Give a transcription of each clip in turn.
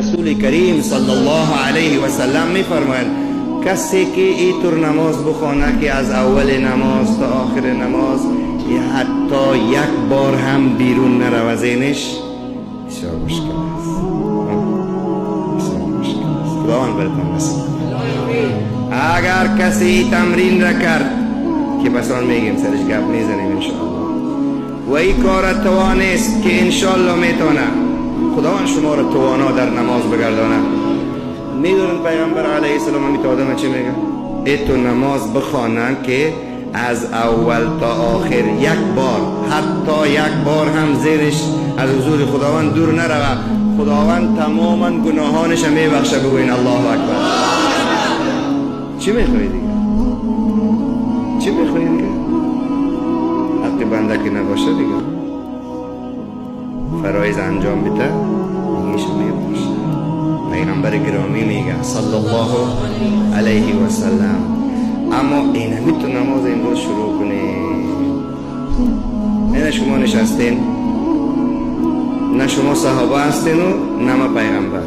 رسول کریم صلی الله علیه و سلم میفرمایند کسی که اینطور نماز بخونه که از اول نماز تا آخر نماز یا حتی یک بار هم بیرون نرو از اینش، بسیار مشکل است. بسیار مشکل است. خداوند براتون نصیب کنه. اگر کسی تمرین را کرد که بسان میگیم سرش گپ میزنیم انشاءالله و این کار توانست که انشاءالله میتونه، خداوند شما را توانا در نماز بگردانه. میدونن پیغمبر علیه السلام همیت آدم چی میگه؟ ایتو نماز بخوانن که از اول تا آخر یک بار، حتی یک بار هم زیرش از حضور خداوند دور نروه. خداوند تماما گناهانش هم میبخشه. بگوین الله اکبر. چی میخوایی دیگه؟ چی میخوایی دیگه؟ حق بنده که نباشه دیگه فرایض انجام بده میشه میباشه. پیغمبر گرامی میگه صلی الله علیه و سلم اما این همیتو نماز این روز شروع کنی. نه شما نشستین، نه شما صحابه هستین و نه ما پیغمبر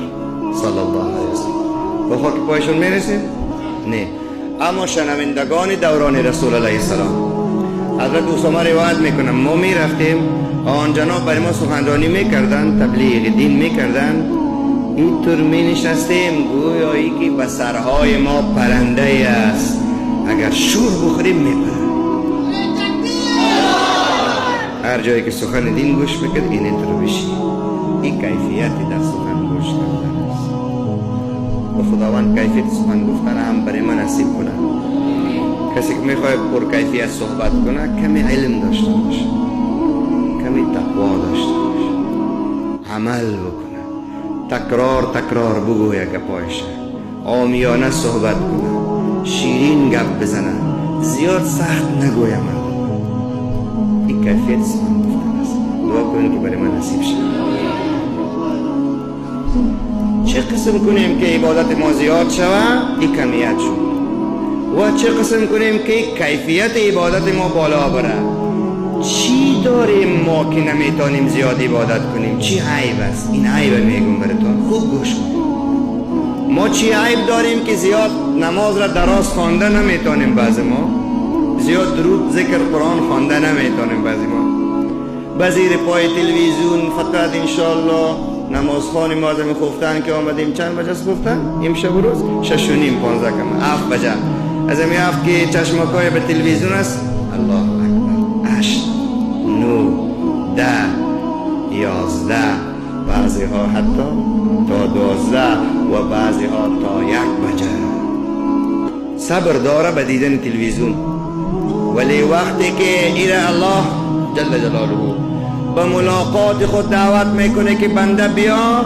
صلی الله علیه و سلم با خاک پایشون میرسیم؟ نه. اما شنوندگان دوران رسول الله السلام حضرت اسامه روایت میکنم ما میرفتیم آن جناب برای ما سخنرانی میکردن، تبلیغ دین میکردن، اینطور می نشستیم گویایی که به سرهای ما پرنده است، اگر شور بخوریم میپره. هر جایی که سخن دین گوش بکرد این اینطور بشی. این کیفیتی در سخن گوش کردن است و خداوند کیفیت سخن گفتن هم برای من نصیب کنه. کسی که میخواد پر کیفیت صحبت کنه کمی علم داشته باشه، کمی تقوا داشته باشه، عمل بکنه، تکرار بگویه گپایشه، عامیانه صحبت کنه، شیرین گپ بزنه، زیاد سخت نگویه. من این کیفیت سخن گفتن است. دعا کنیم که برای من نصیب شد. چه قسم کنیم که عبادت ما زیاد شود این کمیت شد و چه قسم کنیم که کیفیت عبادت ما بالا بره. چی داریم ما که نمیتونیم زیاد عبادت کنیم؟ چی عیب است؟ این عیب میگم براتون، خوب گوش کنید. ما چی عیب داریم که زیاد نماز را دراز خوانده نمیتونیم؟ بعضی ما زیاد درود ذکر قرآن خوانده نمیتونیم. بعضی ما به زیر پای تلویزیون فقط انشالله نماز خوانی مازم خفتن که آمدیم چند بجه است خفتن؟ امشب و روز 6:30 15 کم 7 بجه از امی 7 که چشمکای به تلویزیون است. الله اکبر 8 9 10 11 بعضی ها حتی تا 12 و بعضی ها تا 1 بجه صبر داره به دیدن تلویزیون. ولی وقتی که ایره الله جل جلاله به ملاقات خود دعوت میکنه که بنده بیا،